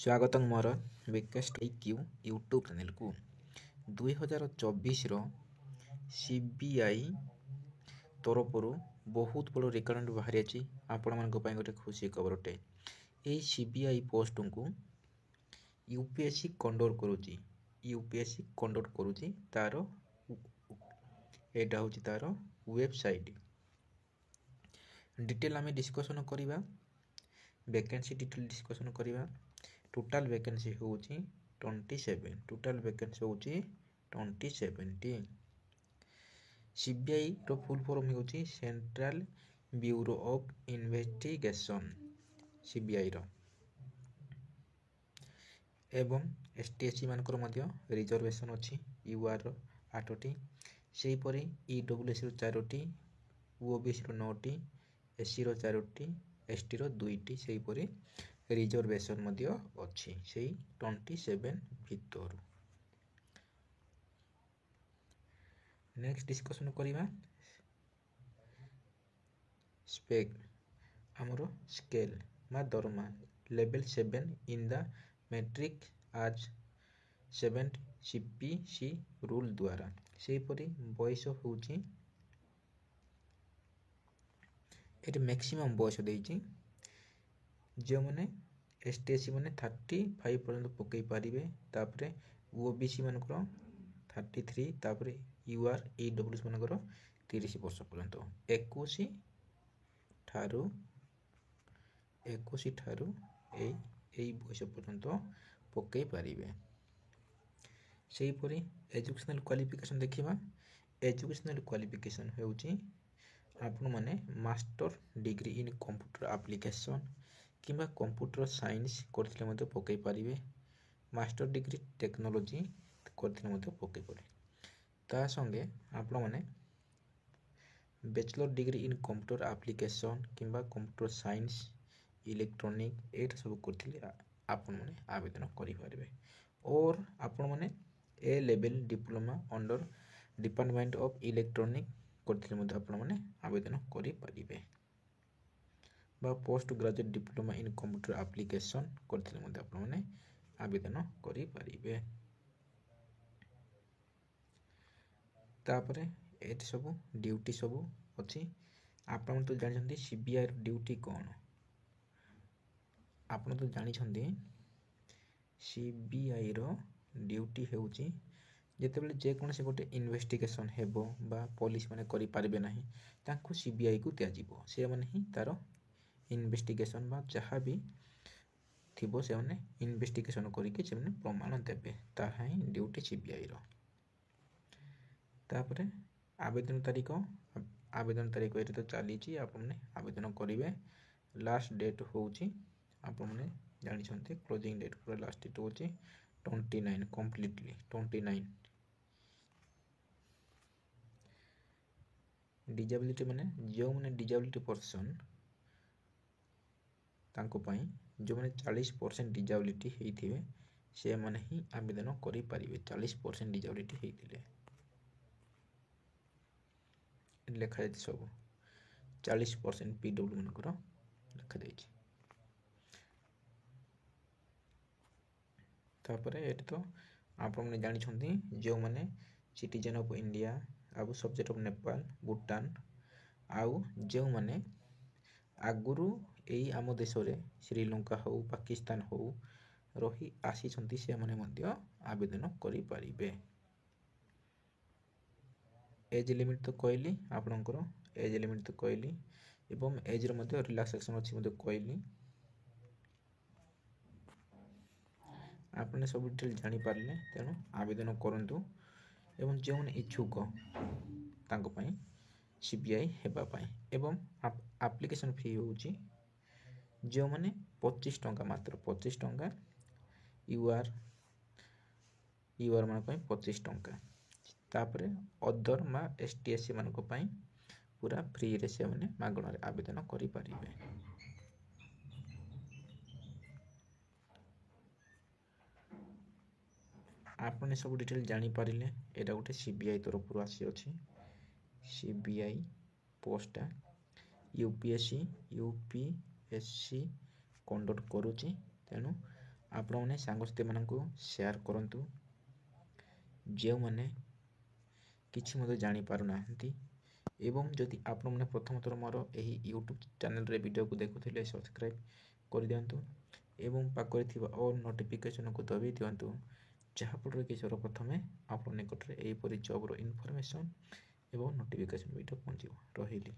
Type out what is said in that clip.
स्वागतम मोर weakest Q YouTube channel को 2024 CBI तरफ बहुत बड़ रिक्वायरमेंट बाहरी आपण मान गोटे खुशी खबरटे यही सीबीआई पोस्ट को यूपीएससी कंडक्ट करुच्ची तार यहाँ हूँ तार वेबसाइट डिटेल आम डिस्कसन करवा वैकेंसी डिटेल डिस्कसन करवा टोटाल वैकेंसी हूँ 27 टोटाल वैकेंसी हूँ 27 सीबीआई रो फुल फॉर्म हूँ central bureau of investigation CBI रो एवं एसटीएससी मानकर मध्य रिजर्वेशन अच्छी यूआर 8टी से ईपरी ईडब्ल्यूएस रो 4टी ओबीसी रो 9टी एससी रो 4टी एसटी रो 2टी से ईपरी रिजर्वेशन मध्य अच्छी से 27 भितर नेक्स्ट डिस्कशन करवा स्पेक आमर स्केल मा दरमा लेवल 7 इन द मैट्रिक आज 7 सीपीसी रूल द्वारा से हीपरी बयस हूँ ये मैक्सिमम बयस देती जो मैंने एसटीएससी मैंने 35 पर्यंत पकई पारे तापर ओबीसी मानकर 33 तापर यूआर ईडब्ल्यूएस मानकर 30 वर्ष पर्यंत 21 ठारू यही बयस पर्यंत पकई पारे से हीपरी एजुकेशनल क्वालिफिकेशन देखा एजुकेशनल क्वालिफिकेशन होउची आपण माने master degree in computer application किंबा कंप्यूटर साइंस करथिले मते पकई पारिबे मास्टर डिग्री टेक्नोलॉजी करथिले मते पकई पारे ता संगे आपण माने bachelor degree in computer application किंबा कंप्यूटर साइंस इलेक्ट्रॉनिक एटा सब करथिले आपण माने आवेदन करि पारिबे और आपण माने A level diploma under department of electronic करथिले मते आपण माने आवेदन करि पारिबे बा post graduate diploma in computer application करथिले मते आपण माने आवेदन करि पारिबे तापरे एत सब ड्यूटी सब अछि आपण तो जानि सीबीआई ड्यूटी कौन आपण तो जानि सीबीआई रो ड्यूटी हेउची जेतेबेले जे कोन से गोटे इन्वेस्टिगेशन हेबो बा पुलिस माने करि पारबे नाही तांको सीबीआई को दिया जिवो से माने ही तारो इन्वेस्टिगेशन बा जहाँ भी थिबो से माने इन्वेस्टिगेशन करिके से माने प्रमाण देबे ताहा ही ड्यूटी सीबीआई रो तापरे आवेदन तारीख एटे तो चली आपने आवेदन करेंगे लास्ट डेट होउची आपने जानी क्लोजिंग डेट पूरा लास्ट डेट होउची 29 कम्प्लीटली 29 डिजेबिलिटी माने जो माने डिजेबिलिटी पर्सन तांको पाई जो माने 40% डिजेबिलिटी हेइथिबे से माने ही आवेदन करि पारिबे 40% डिजेबिलिटी हेइथिले लिखा जाए सब 40% पीडब्ल्यू मनकर लिखा जाए तापरे एट तो आपने जानी जो माने सिटीजन ऑफ इंडिया आउ सब्जेक्ट ऑफ नेपाल भूटान आउ जो माने आगुरु यही आम देश रे श्रीलंका हो पाकिस्तान हो रही आसी से माने मध्य आवेदन करि पारिबे एज लिमिट तो कहली आपणकर एज लिमिट तो कहली एवं एज रो रिलैक्सेशन अच्छी कहली आपने सब डिटेल जानी पारले तेणु आवेदन करंतु एवं जो माने इच्छुक तांको पई सीबीआई हेबा पई एवं एप्लिकेशन फी होउची जो माने 25 टंका मात्र 25 टंका यूआर मान पई 25 टंका तापरे अदर मा एसटीएससी मान को पई पूरा फ्री रे से माने मागणा रे आवेदन करि पारिबे आपने सब डिटेल जानी पारिले एटा गोटे सीबीआई तरफ आसी अछि सीबीआई पोस्टा यूपीएससी कंडक्ट करूची तेणु ଆପଣମାନେ ସାଙ୍ଗସାଥିମାନଙ୍କୁ ସେୟାର କରନ୍ତୁ, ଯେଉଁମାନେ କିଛି ମଧ୍ୟ ଜାଣିପାରୁନାହାନ୍ତି। ଏବଂ ଯଦି ଆପଣମାନେ ପ୍ରଥମ ଥର ମୋର ଏହି ୟୁଟ୍ୟୁବ୍ ଚ୍ୟାନେଲରେ ଭିଡ଼ିଓକୁ ଦେଖୁଥିଲେ, ସବସ୍କ୍ରାଇବ୍ କରିଦିଅନ୍ତୁ ଏବଂ ପାଖରେ ଥିବା ଅଲ୍ ନୋଟିଫିକେସନକୁ ଦବାଇ ଦିଅନ୍ତୁ, ଯାହାଫଳରେ କି ସର୍ବପ୍ରଥମେ ଆପଣଙ୍କ ନିକଟରେ ଏହିପରି ଜବ୍ର ଇନଫର୍ମେସନ୍ ଏବଂ ନୋଟିଫିକେସନ୍ ଭିଡ଼ିଓ ପହଞ୍ଚିବ। ରହିଲି।